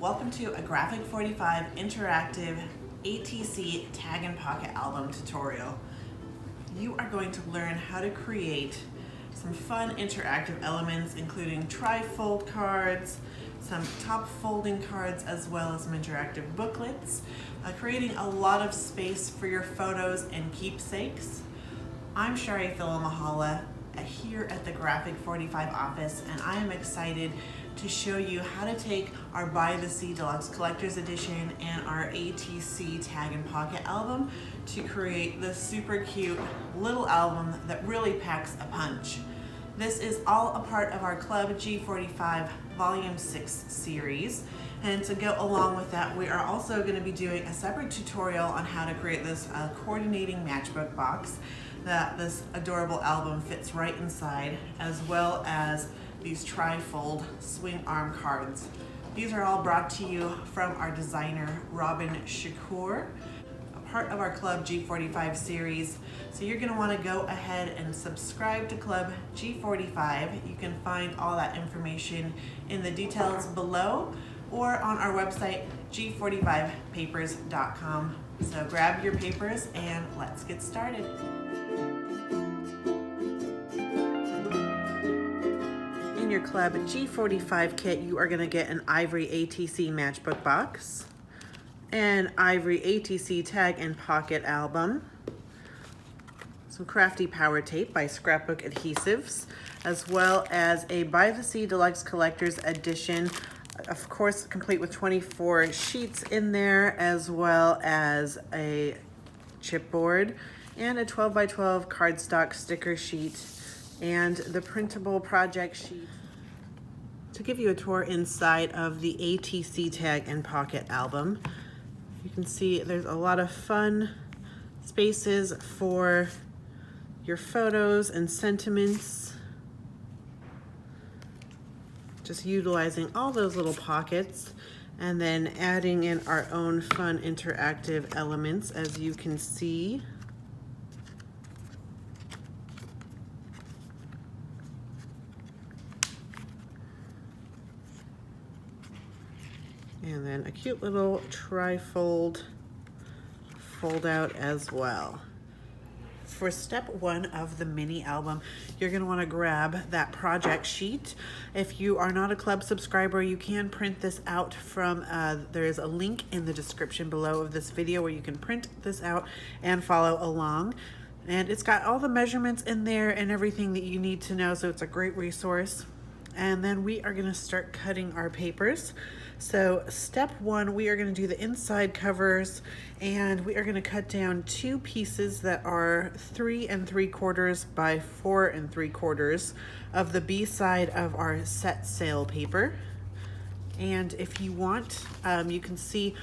Welcome to a Graphic 45 interactive ATC Tag and Pocket Album tutorial. You are going to learn how to create some fun interactive elements, including tri-fold cards, some top folding cards, as well as some interactive booklets, creating a lot of space for your photos and keepsakes. I'm Shari Philamahala here at the Graphic 45 office, and I am excited to show you how to take our By the Sea Deluxe Collector's Edition and our ATC Tag and Pocket Album to create this super cute little album that really packs a punch. This is all a part of our Club G45 Volume 6 series, and to go along with that, we are also going to be doing a separate tutorial on how to create this coordinating matchbook box that this adorable album fits right inside, as well as these tri-fold swing arm cards. These are all brought to you from our designer, Robin Shakoor, a part of our Club G45 series. So you're gonna wanna go ahead and subscribe to Club G45. You can find all that information in the details below or on our website, G45papers.com. So grab your papers and let's get started. In your Club G45 kit, you are going to get an ivory ATC Matchbook Box, an ivory ATC Tag and Pocket Album, some Crafty Power Tape by Scrapbook Adhesives, as well as a By the Sea Deluxe Collector's Edition, of course complete with 24 sheets in there, as well as a chipboard and a 12 by 12 cardstock sticker sheet and the printable project sheet. To give you a tour inside of the ATC Tag and Pocket Album, you can see there's a lot of fun spaces for your photos and sentiments. Just utilizing all those little pockets and then adding in our own fun interactive elements, as you can see. And then a cute little tri-fold fold out as well. For step one of the mini album, you're going to want to grab that project sheet. If you are not a club subscriber, you can print this out from, there is a link in the description below of this video where you can print this out and follow along. And it's got all the measurements in there and everything that you need to know, so it's a great resource. And then we are going to start cutting our papers. So step one, we are going to do the inside covers, and we are going to cut down two pieces that are 3 3/4 by 4 3/4 of the B side of our set sail paper. And if you want, you can see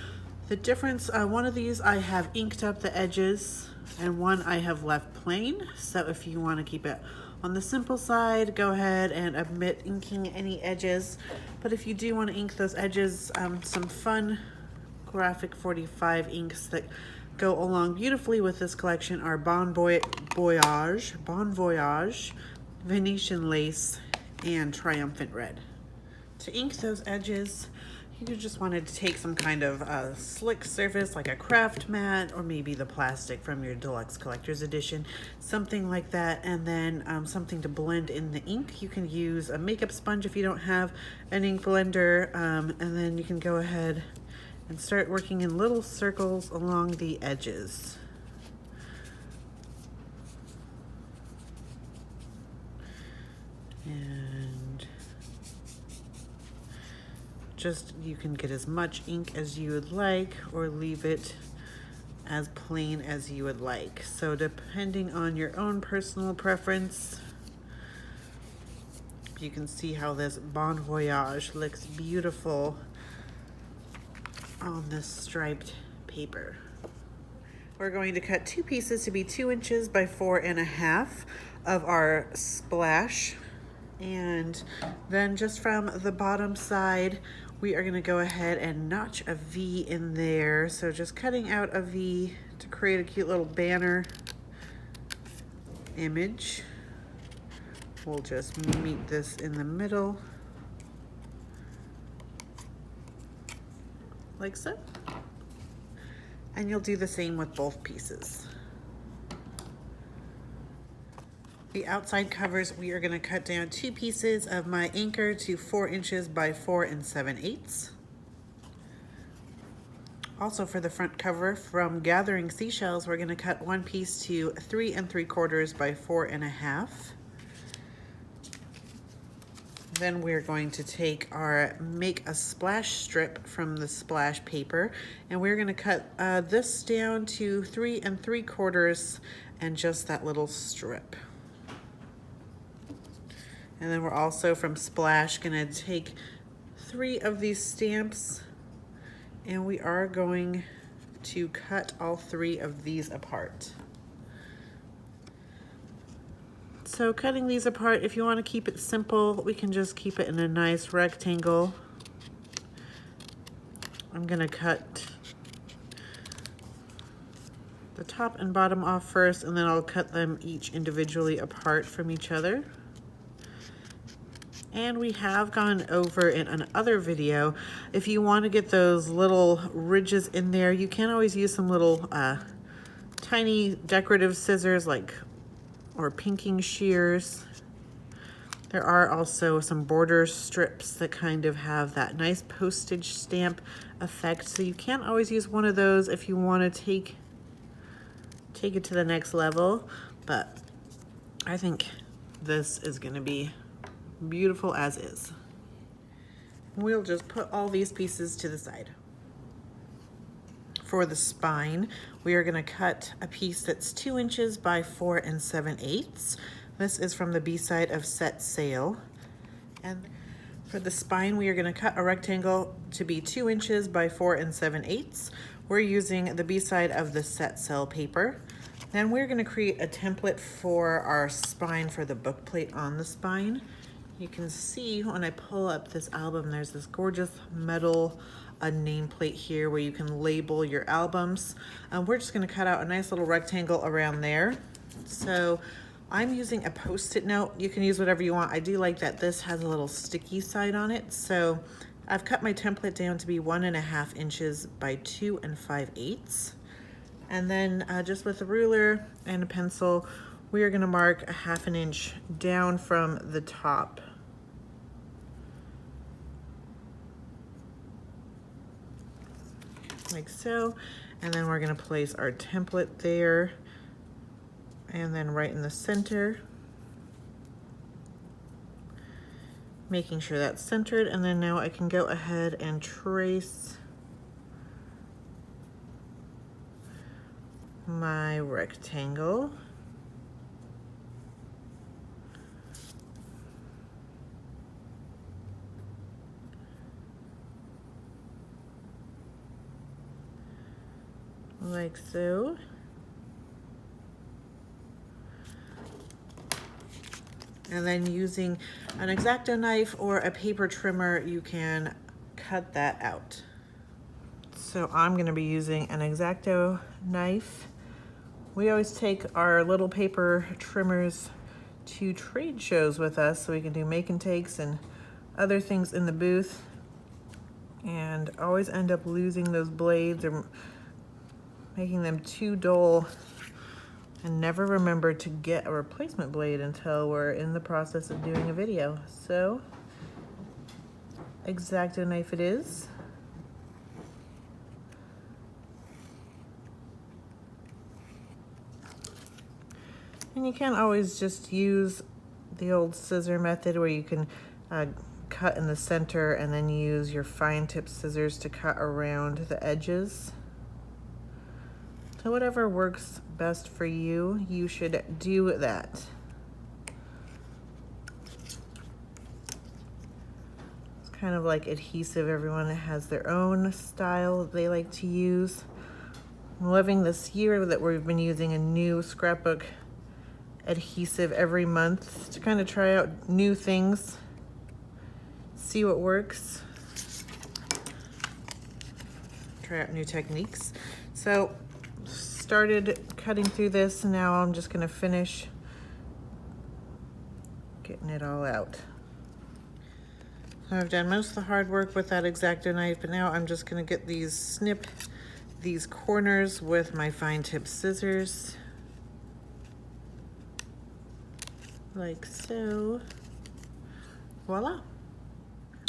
the difference. One of these I have inked up the edges and one I have left plain. So if you want to keep it on the simple side, go ahead and omit inking any edges. But if you do want to ink those edges, some fun Graphic 45 inks that go along beautifully with this collection are Bon Voyage, Venetian Lace, and Triumphant Red. To ink those edges, you just wanted to take some kind of slick surface like a craft mat, or maybe the plastic from your Deluxe Collector's Edition, something like that, and then something to blend in the ink. You can use a makeup sponge if you don't have an ink blender, and then you can go ahead and start working in little circles along the edges. Just, you can get as much ink as you would like or leave it as plain as you would like. So depending on your own personal preference, you can see how this Bon Voyage looks beautiful on this striped paper. We're going to cut two pieces to be 2 inches by 4 1/2 of our splash. And then just from the bottom side, we are going to go ahead and notch a V in there. So just cutting out a V to create a cute little banner image. We'll just meet this in the middle. like so. And you'll do the same with both pieces. The outside covers, we are going to cut down 2 pieces of my anchor to 4 inches by 4 7/8. Also for the front cover from Gathering Seashells, we're going to cut 1 piece to 3 3/4 by 4 1/2. Then we're going to take our Make a Splash strip from the splash paper, and we're going to cut this down to 3 3/4 and just that little strip. And then we're also from Splash going to take 3 of these stamps, and we are going to cut all 3 of these apart. So cutting these apart, if you want to keep it simple, we can just keep it in a nice rectangle. I'm going to cut the top and bottom off first, and then I'll cut them each individually apart from each other. And we have gone over in another video, if you want to get those little ridges in there, you can always use some little tiny decorative scissors or pinking shears. There are also some border strips that kind of have that nice postage stamp effect, so you can always use one of those if you want to take it to the next level. But I think this is going to be beautiful as is. We'll just put all these pieces to the side. For the spine, we are going to cut a piece that's 2 inches by 4 7/8. This is from the B-side of Set Sail. And for the spine, we are going to cut a rectangle to be 2 inches by 4 7/8. We're using the B-side of the Set Sail paper. Then we're going to create a template for our spine for the book plate on the spine. You can see when I pull up this album, there's this gorgeous metal nameplate here where you can label your albums. We're just going to cut out a nice little rectangle around there. So I'm using a Post-it note. You can use whatever you want. I do like that this has a little sticky side on it. So I've cut my template down to be 1 1/2 inches by 2 5/8. And then just with a ruler and a pencil, we are going to mark a 1/2 inch down from the top. Like so. And then we're going to place our template there, and then right in the center, making sure that's centered. And then now I can go ahead and trace my rectangle. Like so. And then using an X-Acto knife or a paper trimmer, you can cut that out. So I'm going to be using an X-Acto knife. We always take our little paper trimmers to trade shows with us so we can do make and takes and other things in the booth, and always end up losing those blades or making them too dull, and never remember to get a replacement blade until we're in the process of doing a video. So X-Acto knife it is. And you can always just use the old scissor method where you can cut in the center and then use your fine tip scissors to cut around the edges. So whatever works best for you, you should do that. It's kind of like adhesive. Everyone has their own style they like to use. I'm loving this year that we've been using a new scrapbook adhesive every month to kind of try out new things, see what works, try out new techniques. So started cutting through this, and now I'm just going to finish getting it all out. I've done most of the hard work with that X-Acto knife, but now I'm just gonna get snip these corners with my fine tip scissors. Like so. Voila.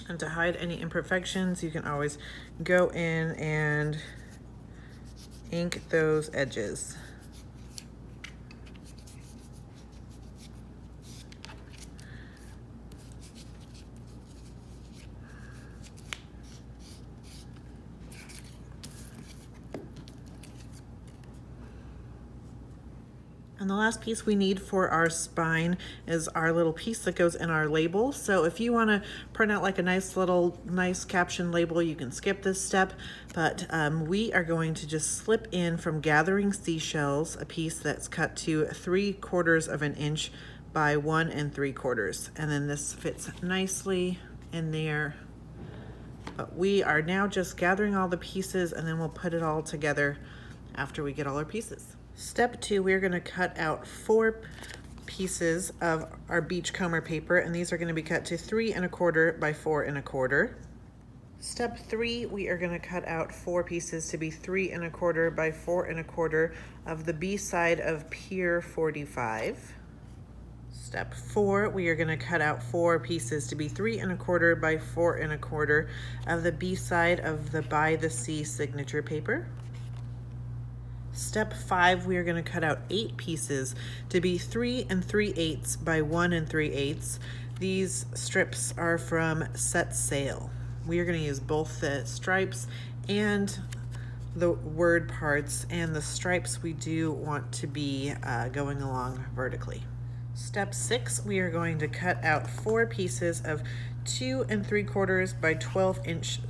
And to hide any imperfections, you can always go in and ink those edges. And the last piece we need for our spine is our little piece that goes in our label. So if you want to print out like a nice caption label, you can skip this step. But we are going to just slip in from Gathering Seashells a piece that's cut to 3/4 of an inch by 1 3/4. And then this fits nicely in there. But we are now just gathering all the pieces, and then we'll put it all together after we get all our pieces. Step 2, we're going to cut out 4 pieces of our beachcomber paper, and these are going to be cut to 3 1/4 by 4 1/4. Step 3, we are going to cut out 4 pieces to be 3 1/4 by 4 1/4 of the B side of Pier 45. Step 4, we are going to cut out 4 pieces to be 3 1/4 by 4 1/4 of the B side of the By the Sea signature paper. Step 5, we are going to cut out 8 pieces to be 3 3/8 by 1 3/8. These strips are from Set Sail. We are going to use both the stripes and the word parts, and the stripes we do want to be going along vertically. Step 6, we are going to cut out 4 pieces of 2 3/4 by 12-inch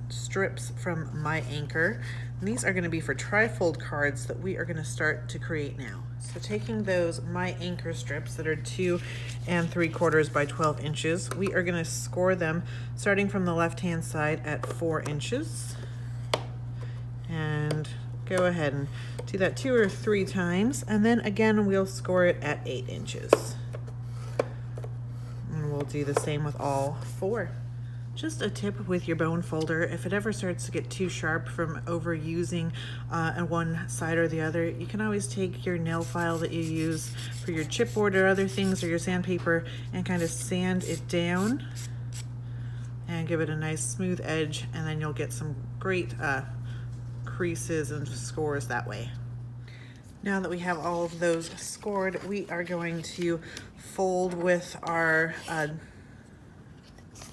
strips from My Anchor. And these are going to be for trifold cards that we are going to start to create now. So taking those My Anchor strips that are 2 3/4 by 12 inches, we are going to score them starting from the left-hand side at 4 inches. And go ahead and do that 2 or 3 times, and then again we'll score it at 8 inches. And we'll do the same with all 4. Just a tip with your bone folder, if it ever starts to get too sharp from overusing on one side or the other, you can always take your nail file that you use for your chipboard or other things, or your sandpaper, and kind of sand it down and give it a nice smooth edge, and then you'll get some great creases and scores that way. Now that we have all of those scored, we are going to fold with our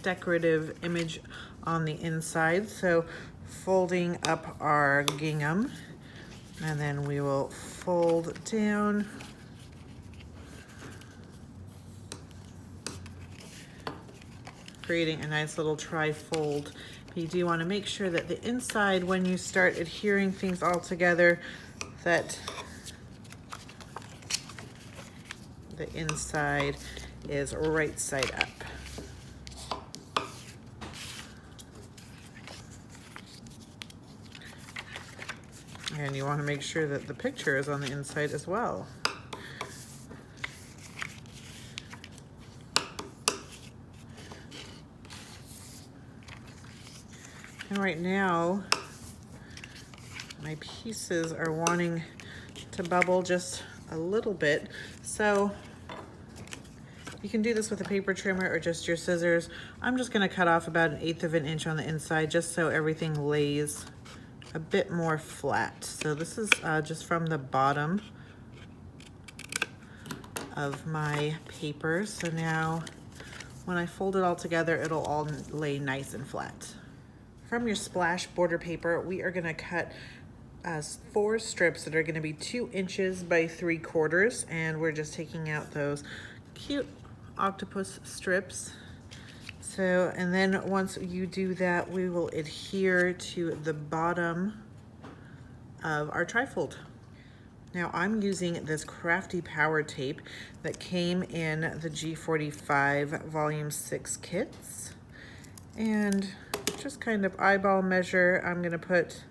decorative image on the inside. So folding up our gingham, and then we will fold down creating a nice little tri-fold. But you do want to make sure that the inside, when you start adhering things all together, that the inside is right side up. And you want to make sure that the picture is on the inside as well. And right now, my pieces are wanting to bubble just a little bit. So you can do this with a paper trimmer or just your scissors. I'm just going to cut off about 1/8 of an inch on the inside just so everything lays a bit more flat. So this is just from the bottom of my paper. So now when I fold it all together, it'll all lay nice and flat. From your splash border paper, we are going to cut 4 strips that are going to be 2 inches by 3/4, and we're just taking out those cute octopus strips. So, and then once you do that, we will adhere to the bottom of our trifold. Now I'm using this Crafty power tape that came in the G45 volume 6 kits, and just kind of eyeball measure. I'm going to put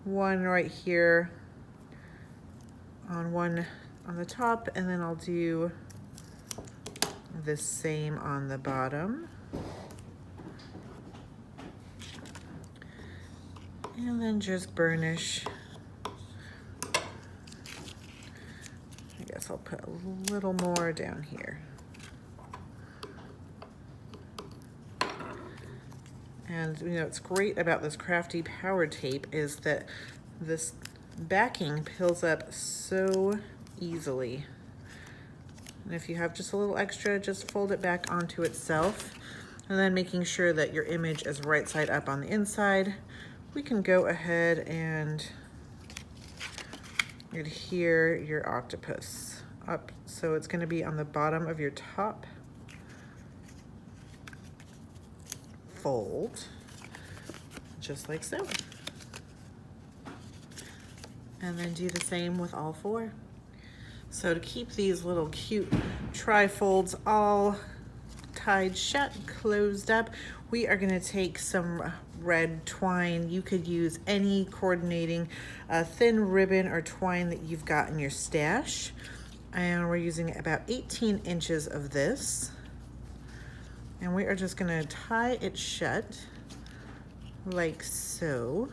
one right here on the top, and then I'll do the same on the bottom. And then just burnish. I guess I'll put a little more down here. And you know, what's great about this Crafty power tape is that this backing peels up so easily. And if you have just a little extra, just fold it back onto itself. And then making sure that your image is right side up on the inside, we can go ahead and adhere your octopus up. So it's going to be on the bottom of your top fold, just like so. And then do the same with all four. So to keep these little cute tri-folds all tied shut, closed up, we are going to take some red twine. You could use any coordinating thin ribbon or twine that you've got in your stash. And we're using about 18 inches of this. And we are just going to tie it shut like so.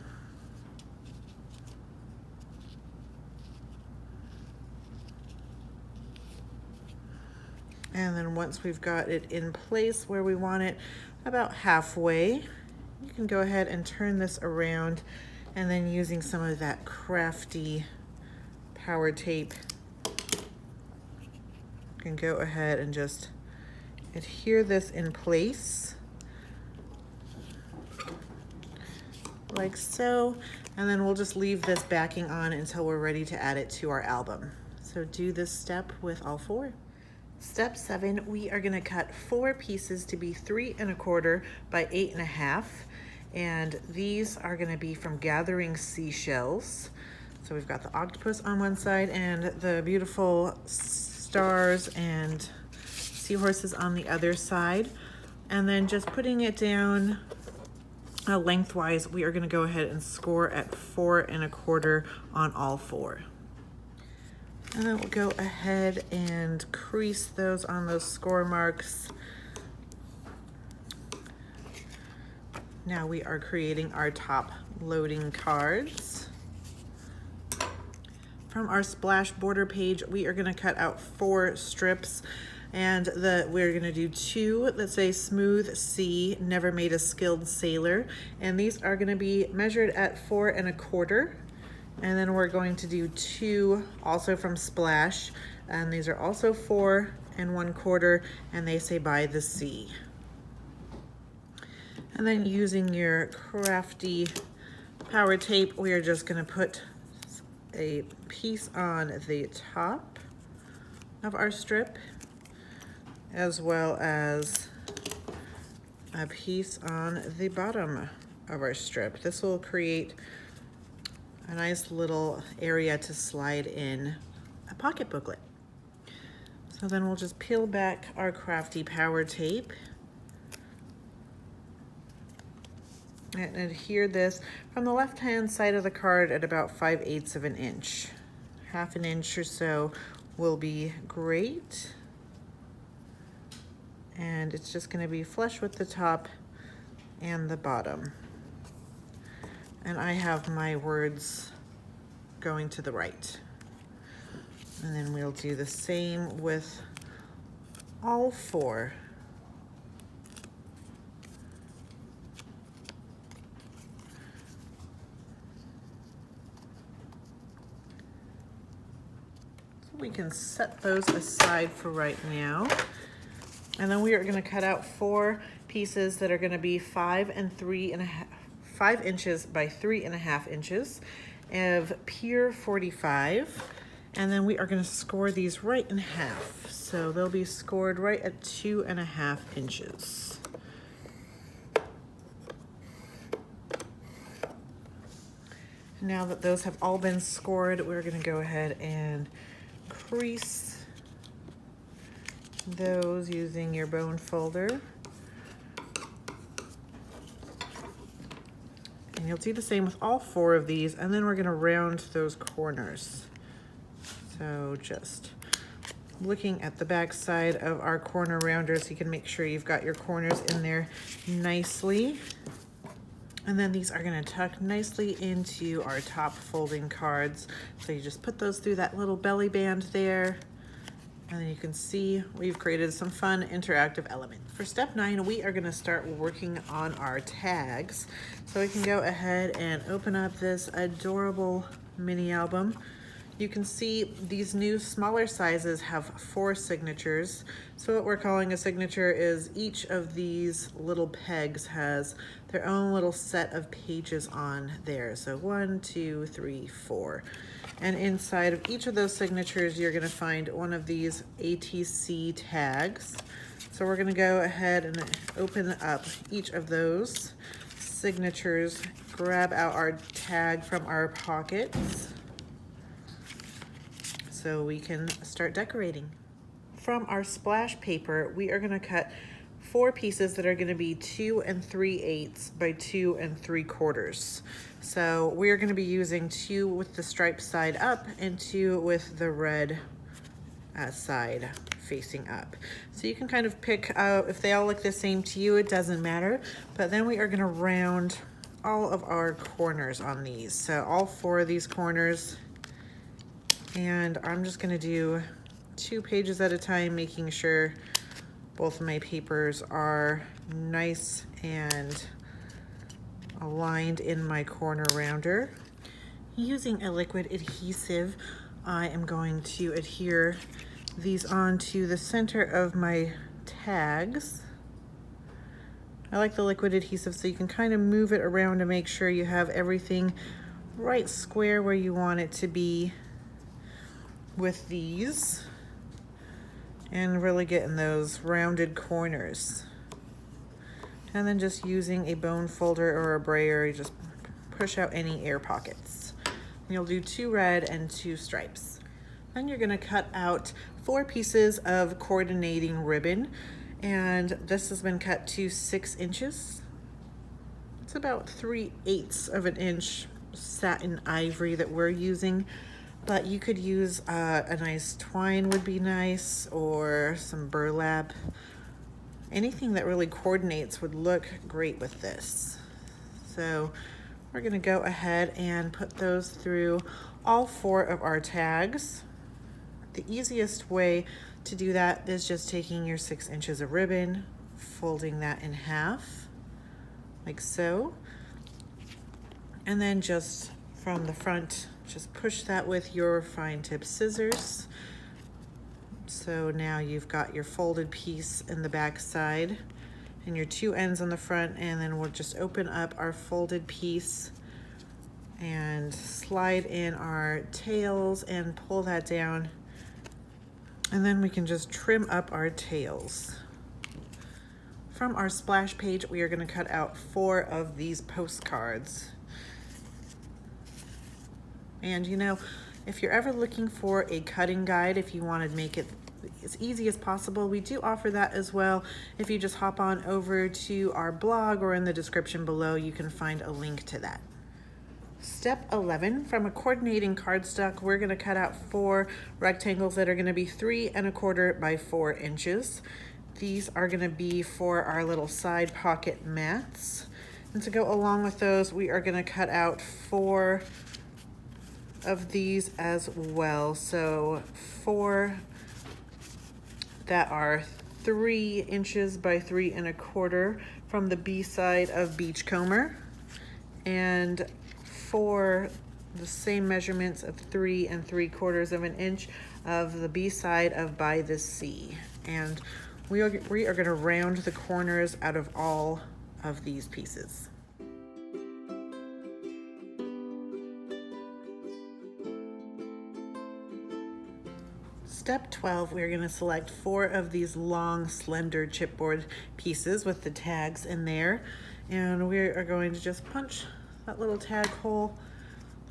And then once we've got it in place where we want it, about halfway, you can go ahead and turn this around, and then using some of that Crafty power tape, you can go ahead and just adhere this in place like so, and then we'll just leave this backing on until we're ready to add it to our album. So do this step with all four. Step 7, we are going to cut 4 pieces to be 3 1/4 by 8 1/2, and these are going to be from Gathering Seashells. So we've got the octopus on one side and the beautiful stars and seahorses on the other side, and then just putting it down lengthwise, we are going to go ahead and score at 4 1/4 on all 4. And then we'll go ahead and crease those on those score marks. Now we are creating our top loading cards. From our splash border page, we are going to cut out 4 strips, and we're going to do 2 that say Smooth Sea, Never Made a Skilled Sailor, and these are going to be measured at 4 1/4. And then we're going to do 2 also from Splash, and these are also 4 1/4, and they say By the Sea. And then using your Crafty power tape, we are just going to put a piece on the top of our strip, as well as a piece on the bottom of our strip. This will create a nice little area to slide in a pocket booklet. So then we'll just peel back our Crafty power tape and adhere this from the left-hand side of the card at about 5/8 of an inch. 1/2 an inch or so will be great. And it's just going to be flush with the top and the bottom. And I have my words going to the right. And then we'll do the same with all 4. So we can set those aside for right now. And then we are going to cut out 4 pieces that are going to be 5 inches by 3 1/2 inches of pure 45, and then we are going to score these right in half, so they'll be scored right at 2 1/2 inches. Now that those have all been scored, we're going to go ahead and crease those using your bone folder. And you'll do the same with all 4 of these, and then we're going to round those corners. So just looking at the back side of our corner rounders, you can make sure you've got your corners in there nicely. And then these are gonna tuck nicely into our top folding cards. So you just put those through that little belly band there. And then you can see we've created some fun interactive elements. For step 9, we are gonna start working on our tags. So we can go ahead and open up this adorable mini album. You can see these new smaller sizes have 4 signatures. So what we're calling a signature is each of these little pegs has their own little set of pages on there. So 1, 2, 3, 4. And inside of each of those signatures, you're gonna find one of these ATC tags. So we're gonna go ahead and open up each of those signatures, grab out our tag from our pockets so we can start decorating. From our splash paper, we are gonna cut 4 pieces that are gonna be 2 3/8 by 2 3/4. So we're gonna be using 2 with the striped side up and 2 with the red side facing up. So you can kind of pick out, if they all look the same to you, it doesn't matter. But then we are gonna round all of our corners on these. So all 4 of these corners. And I'm just gonna do 2 pages at a time, making sure both of my papers are nice and aligned in my corner rounder. Using a liquid adhesive, I am going to adhere these onto the center of my tags. I like the liquid adhesive so you can kind of move it around to make sure you have everything right square where you want it to be with these, and really getting those rounded corners. And then just using a bone folder or a brayer, you just push out any air pockets. And you'll do 2 red and 2 stripes. Then you're gonna cut out 4 pieces of coordinating ribbon, and this has been cut to 6 inches. It's about 3/8 of an inch satin ivory that we're using. But you could use a nice twine would be nice, or some burlap. Anything that really coordinates would look great with this. So we're gonna go ahead and put those through all 4 of our tags. The easiest way to do that is just taking your 6 inches of ribbon, folding that in half, like so. And then just from the front, just push that with your fine tip scissors. So now you've got your folded piece in the back side and your 2 ends on the front, and then we'll just open up our folded piece and slide in our tails and pull that down. And then we can just trim up our tails. From our splash page, we are gonna cut out 4 of these postcards. And you know, if you're ever looking for a cutting guide, if you want to make it as easy as possible, we do offer that as well. If you just hop on over to our blog or in the description below, you can find a link to that. Step 11, from a coordinating cardstock, we're going to cut out 4 rectangles that are going to be 3 1/4 by 4 inches. These are going to be for our little side pocket mats. And to go along with those, we are going to cut out 4 of these as well. So 4 that are 3 inches by 3 1/4 from the B side of Beachcomber, and 4 the same measurements of 3 3/4 of an inch of the B side of By the Sea. And we are going to round the corners out of all of these pieces. Step 12, we're going to select 4 of these long, slender chipboard pieces with the tags in there. And we are going to just punch that little tag hole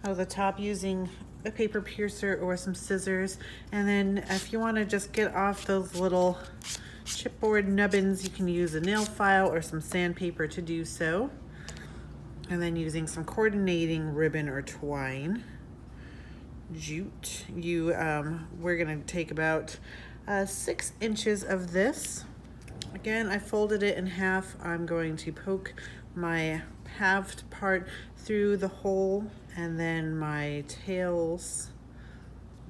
out of the top using a paper piercer or some scissors. And then if you want to just get off those little chipboard nubbins, you can use a nail file or some sandpaper to do so. And then using some coordinating ribbon or twine, jute, we're gonna take about 6 inches of this. Again, I folded it in half. I'm going to poke my halved part through the hole, and then my tails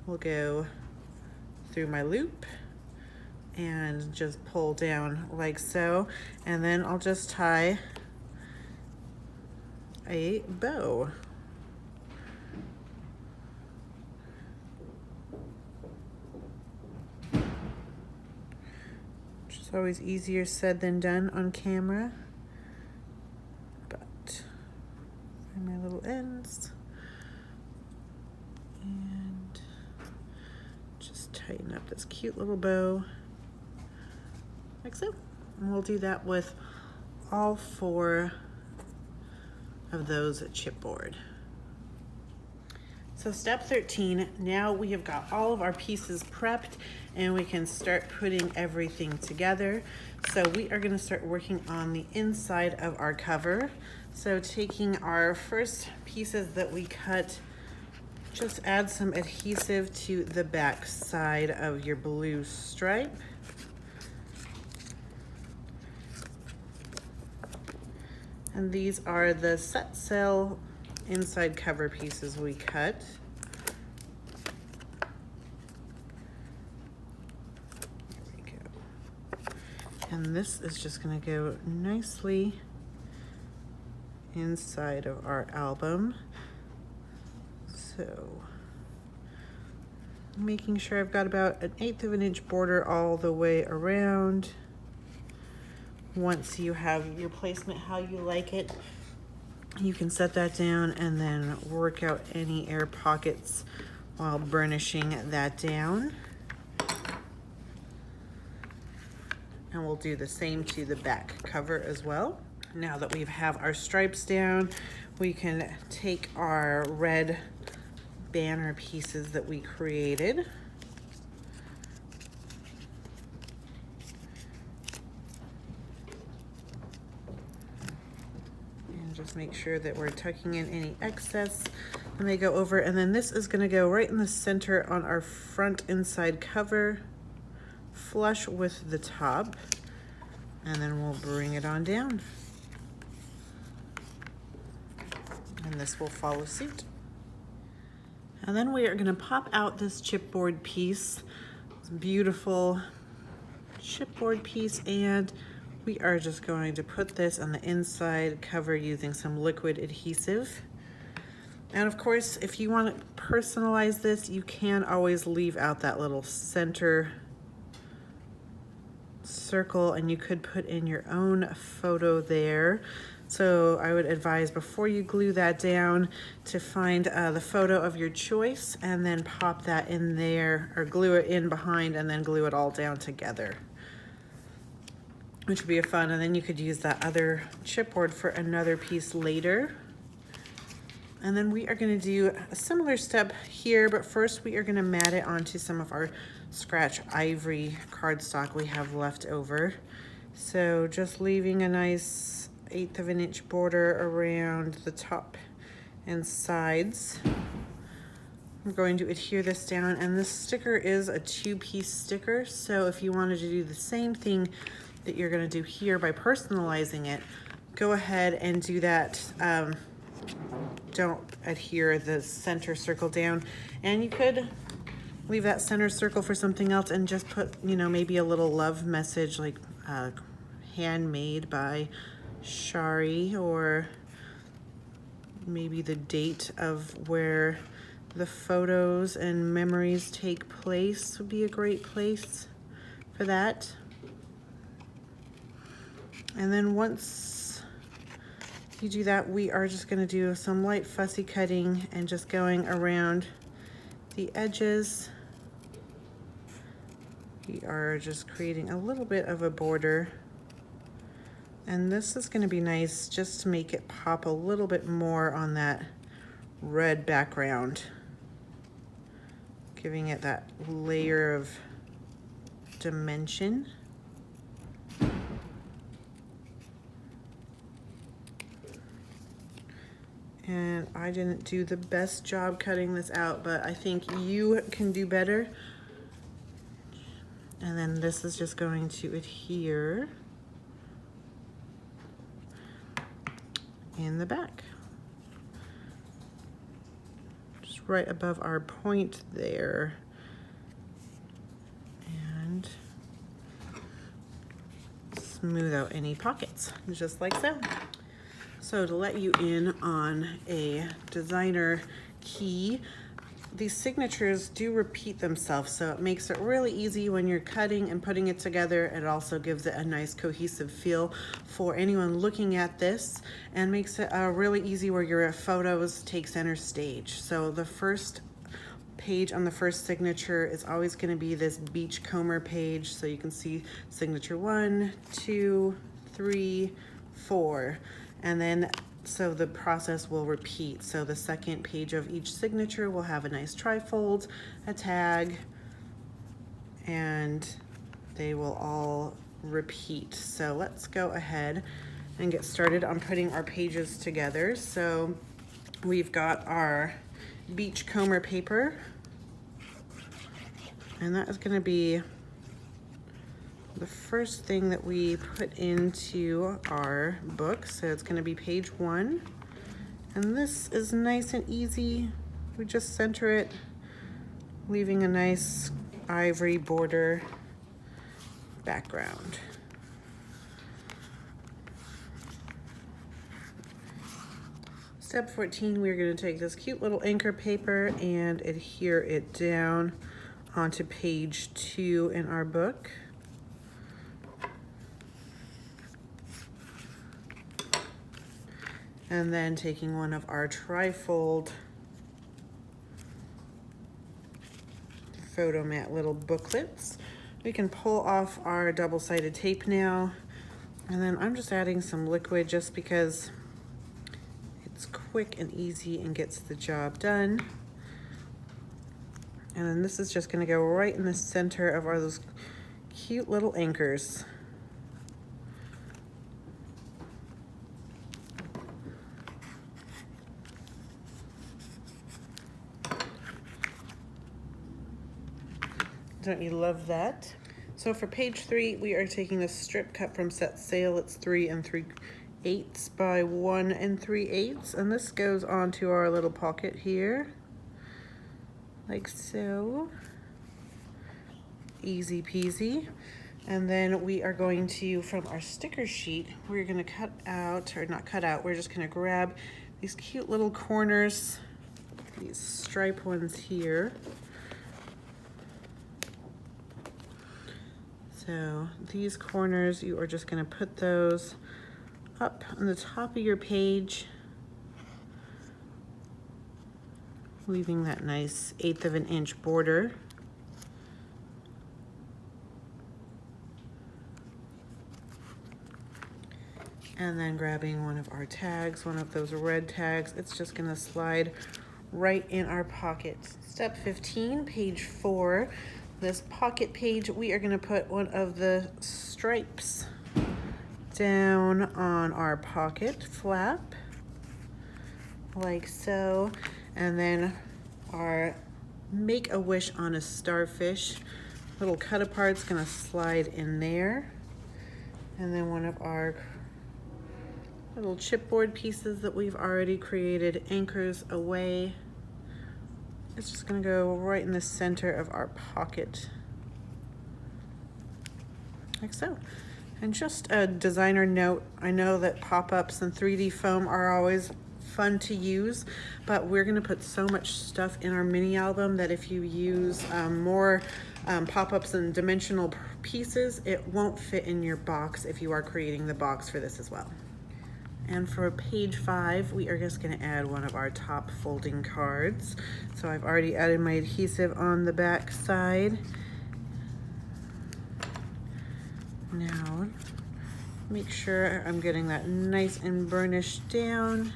will go through my loop and just pull down like so, and then I'll just tie a bow. Which is always easier said than done on camera, but find my little ends and just tighten up this cute little bow like so. And we'll do that with all 4 of those chipboard. So step 13, now we have got all of our pieces prepped and we can start putting everything together. So we are gonna start working on the inside of our cover. So taking our first pieces that we cut, just add some adhesive to the back side of your blue stripe. And these are the set sail inside cover pieces we cut. There we go. And this is just going to go nicely inside of our album. So making sure I've got about 1/8 of an inch border all the way around. Once you have your placement how you like it, you can set that down and then work out any air pockets while burnishing that down. And we'll do the same to the back cover as well. Now that we have our stripes down, we can take our red banner pieces that we created. Just make sure that we're tucking in any excess when they go over. And then this is going to go right in the center on our front inside cover, flush with the top, and then we'll bring it on down. And this will follow suit. And then we are going to pop out this chipboard piece. It's a beautiful chipboard piece, and we are just going to put this on the inside cover using some liquid adhesive. And of course, if you want to personalize this, you can always leave out that little center circle, and you could put in your own photo there. So I would advise before you glue that down to find the photo of your choice and then pop that in there, or glue it in behind and then glue it all down together, which would be fun. And then you could use that other chipboard for another piece later. And then we are going to do a similar step here, but first we are going to mat it onto some of our scratch ivory cardstock we have left over. So just leaving a nice 1/8 of an inch border around the top and sides. I'm going to adhere this down, and this sticker is a 2-piece sticker, so if you wanted to do the same thing that you're going to do here by personalizing it, go ahead and do that. Don't adhere the center circle down, and you could leave that center circle for something else and just put, you know, maybe a little love message like handmade by Shari, or maybe the date of where the photos and memories take place would be a great place for that. And then once you do that, we are just going to do some light fussy cutting and just going around the edges. We are just creating a little bit of a border, and this is going to be nice just to make it pop a little bit more on that red background, giving it that layer of dimension. And I didn't do the best job cutting this out, but I think you can do better. And then this is just going to adhere. in the back. Just right above our point there. And smooth out any pockets, just like so. So to let you in on a designer key, these signatures do repeat themselves, so it makes it really easy when you're cutting and putting it together. It also gives it a nice cohesive feel for anyone looking at this, and makes it really easy where your photos take center stage. So the first page on the first signature is always going to be this beachcomber page, so you can see signature 1, 2, 3, 4, and then so the process will repeat. So the second page of each signature will have a nice trifold, a tag, and they will all repeat. So let's go ahead and get started on putting our pages together. So we've got our beachcomber paper, and that is going to be the first thing that we put into our book. So it's going to be page 1, and this is nice and easy. We just center it, leaving a nice ivory border background. Step 14, we're going to take this cute little anchor paper and adhere it down onto page 2 in our book. And then taking one of our trifold photo mat little booklets, we can pull off our double-sided tape now. And then I'm just adding some liquid just because it's quick and easy and gets the job done. And then this is just going to go right in the center of our those cute little anchors. Don't you love that? So for page 3, we are taking the strip cut from Set Sail. It's 3 3/8 by 1 3/8, and this goes onto our little pocket here, like so. Easy peasy. And then we are going to, from our sticker sheet, we're going to cut out, or not cut out, we're just going to grab these cute little corners, these stripe ones here. So these corners, you are just going to put those up on the top of your page, leaving that nice 1/8 of an inch border. And then grabbing one of our tags, one of those red tags, it's just going to slide right in our pocket. Step 15, page 4. This pocket page, we are going to put one of the stripes down on our pocket flap, like so. And then our Make a Wish on a Starfish little cut apart's going to slide in there. And then one of our little chipboard pieces that we've already created anchors away. It's just going to go right in the center of our pocket, like so. And just a designer note, I know that pop-ups and 3D foam are always fun to use, but we're going to put so much stuff in our mini album that if you use more pop-ups and dimensional pieces, it won't fit in your box if you are creating the box for this as well. And for page 5, we are just going to add one of our top folding cards. So I've already added my adhesive on the back side. Now, make sure I'm getting that nice and burnished down.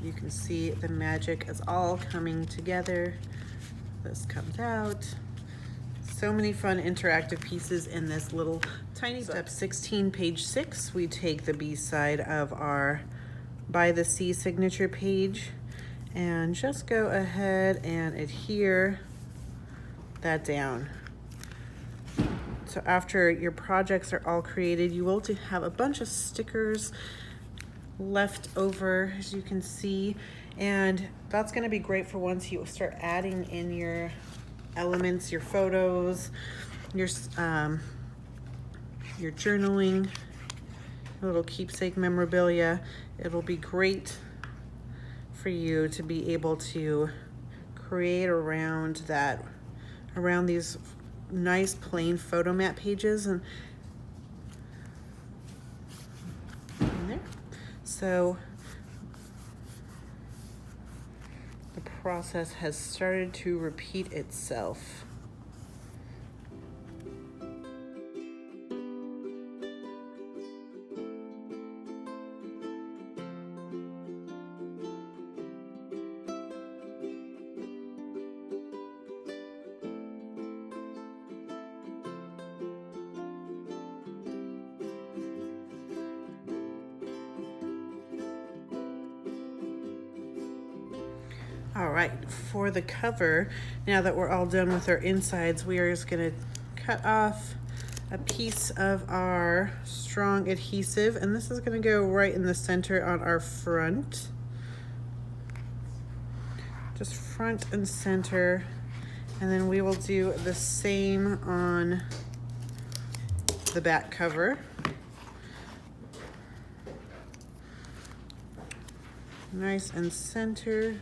You can see the magic is all coming together. This comes out. So many fun interactive pieces in this little tiny book. Step 16, page 6, we take the B side of our By the Sea signature page and just go ahead and adhere that down. So after your projects are all created, you will have a bunch of stickers left over, as you can see, and that's going to be great for once you start adding in your elements, your photos, your journaling, little keepsake memorabilia. It'll be great for you to be able to create around that, around these nice plain photo mat pages and there. So the process has started to repeat itself. All right, for the cover, now that we're all done with our insides, we are just gonna cut off a piece of our strong adhesive, and this is gonna go right in the center on our front. Just front and center, and then we will do the same on the back cover. Nice and center.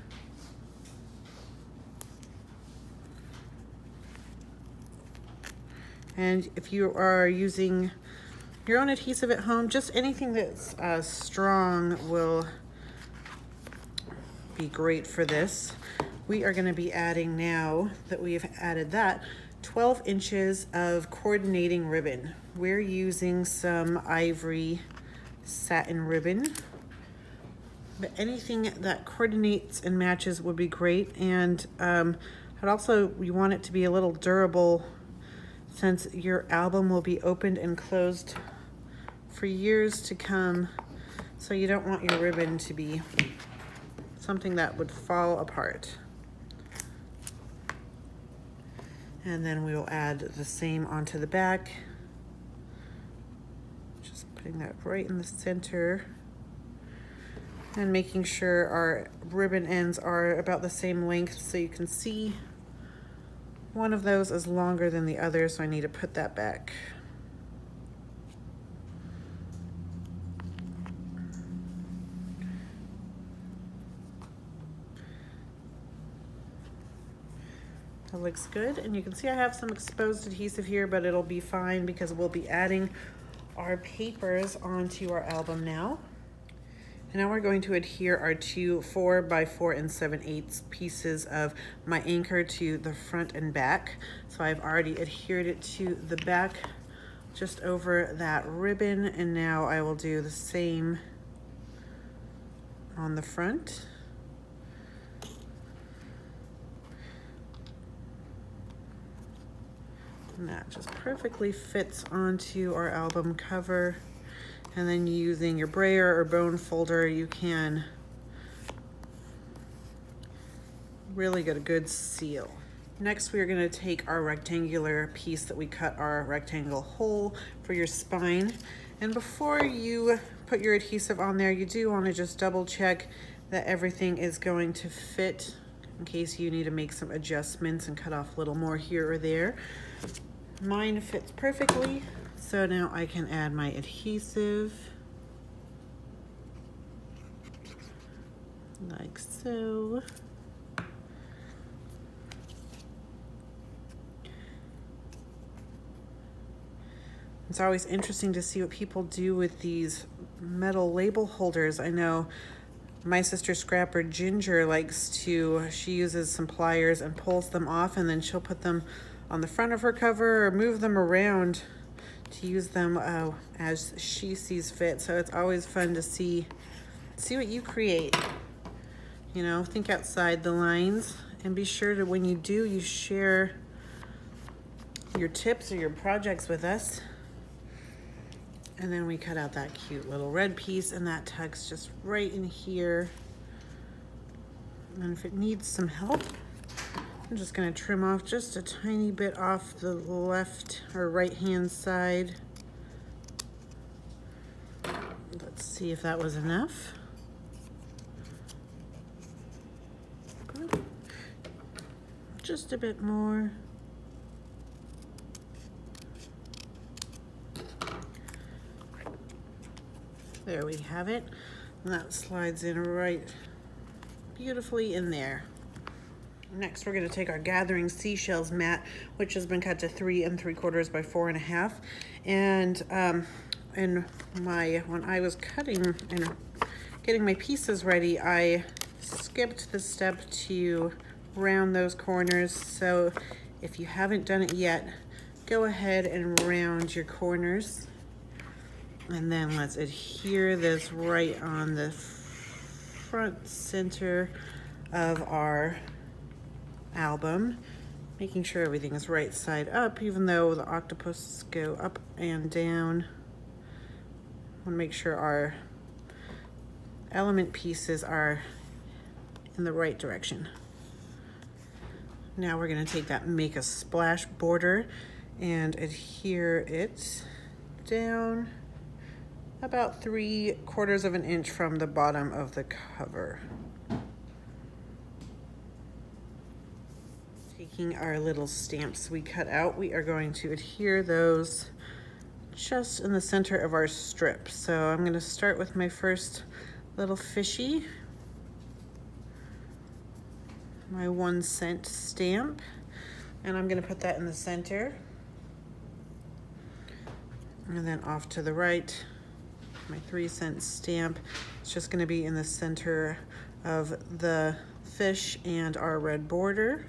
And if you are using your own adhesive at home, just anything that's strong will be great for this. We are going to be adding, now that we've added that, 12 inches of coordinating ribbon. We're using some ivory satin ribbon, but anything that coordinates and matches would be great. And I'd also, you want it to be a little durable, since your album will be opened and closed for years to come. So you don't want your ribbon to be something that would fall apart. And then we will add the same onto the back. Just putting that right in the center. And making sure our ribbon ends are about the same length, so you can see one of those is longer than the other, so I need to put that back. That looks good, and you can see I have some exposed adhesive here, but it'll be fine because we'll be adding our papers onto our album now. And now we're going to adhere our two 4x4 7/8 pieces of my anchor to the front and back. So I've already adhered it to the back just over that ribbon, and now I will do the same on the front. And that just perfectly fits onto our album cover. And then using your brayer or bone folder, you can really get a good seal. Next, we are going to take our rectangular piece that we cut our rectangle hole for your spine. And before you put your adhesive on there, you do want to just double check that everything is going to fit in case you need to make some adjustments and cut off a little more here or there. Mine fits perfectly. So now I can add my adhesive, like so. It's always interesting to see what people do with these metal label holders. I know my sister Scrapper Ginger likes to, she uses some pliers and pulls them off, and then she'll put them on the front of her cover or move them around to use them as she sees fit. So it's always fun to see what you create. You know, think outside the lines, and be sure to, when you do, you share your tips or your projects with us. And then we cut out that cute little red piece, and that tucks just right in here. And if it needs some help, I'm just going to trim off just a tiny bit off the left or right hand side. Let's see if that was enough. Good. Just a bit more. There we have it. And that slides in right beautifully in there. Next, we're going to take our Gathering Seashells mat, which has been cut to 3 3/4 by 4 1/2. And when I was cutting and getting my pieces ready, I skipped the step to round those corners. So if you haven't done it yet, go ahead and round your corners. And then let's adhere this right on the front center of our album, making sure everything is right side up, even though the octopus go up and down. I want to make sure our element pieces are in the right direction. Now we're going to take that Make a Splash border and adhere it down about 3/4 of an inch from the bottom of the cover. Taking our little stamps we cut out, we are going to adhere those just in the center of our strip. So I'm going to start with my first little fishy, my 1 cent stamp, and I'm going to put that in the center. And then off to the right, my 3 cent stamp. It's just going to be in the center of the fish and our red border.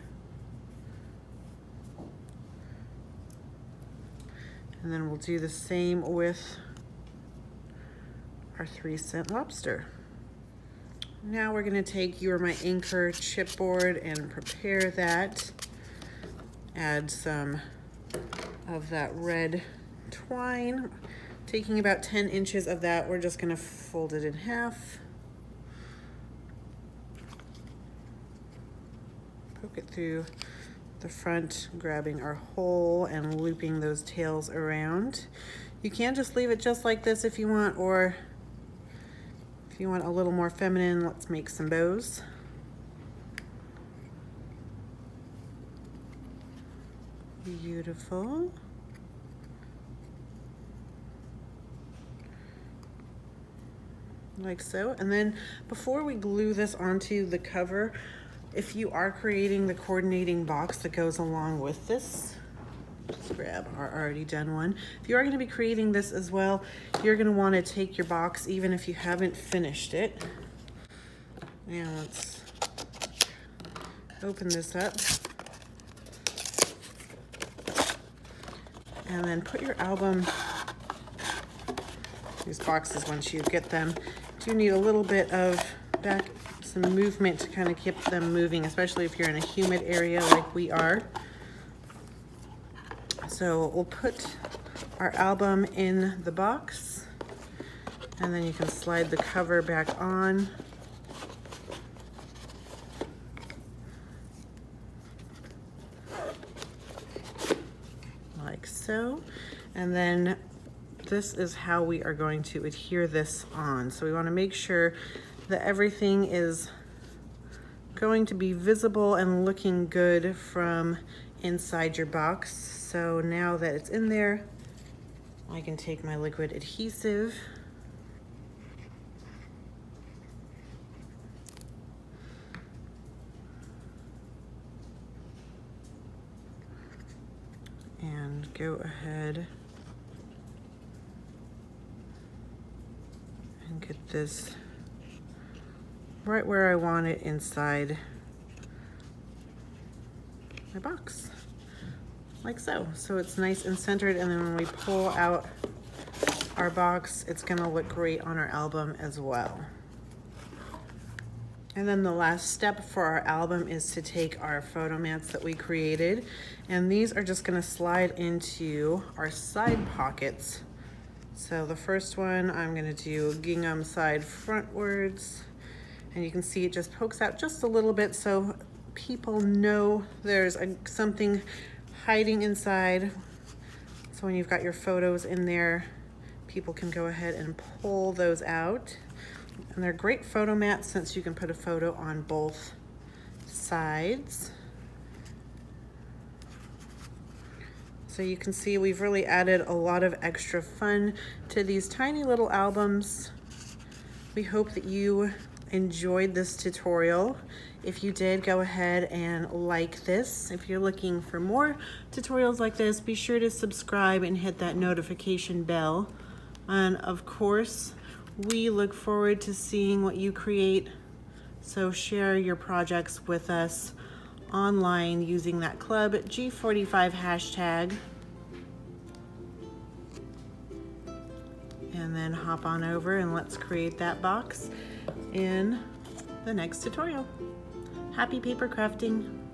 And then we'll do the same with our 3 cent lobster. Now we're going to take You're My Anchor chipboard and prepare that. Add some of that red twine. Taking about 10 inches of that, we're just going to fold it in half. Poke it through the front, grabbing our hole and looping those tails around. You can just leave it just like this if you want, or if you want a little more feminine, let's make some bows. Beautiful. Like so. And then before we glue this onto the cover, if you are creating the coordinating box that goes along with this, just grab our already done one. If you are going to be creating this as well, you're going to want to take your box even if you haven't finished it. Now let's open this up. And then put your album, these boxes, once you get them, do need a little bit of some movement to kind of keep them moving, especially if you're in a humid area like we are. So we'll put our album in the box, and then you can slide the cover back on. Like so. And then this is how we are going to adhere this on. So we want to make sure that everything is going to be visible and looking good from inside your box. So now that it's in there, I can take my liquid adhesive and go ahead and get this right where I want it inside my box, like so. So it's nice and centered, and then when we pull out our box, it's gonna look great on our album as well. And then the last step for our album is to take our photo mats that we created, and these are just gonna slide into our side pockets. So the first one, I'm gonna do gingham side frontwards, and you can see it just pokes out just a little bit, so people know there's something hiding inside. So when you've got your photos in there, people can go ahead and pull those out. And they're great photo mats since you can put a photo on both sides. So you can see we've really added a lot of extra fun to these tiny little albums. We hope that you enjoyed this tutorial. If you did, go ahead and like this. If you're looking for more tutorials like this, be sure to subscribe and hit that notification bell. And of course, we look forward to seeing what you create. So share your projects with us online using that Club G45 hashtag. And then hop on over and let's create that box in the next tutorial. Happy paper crafting!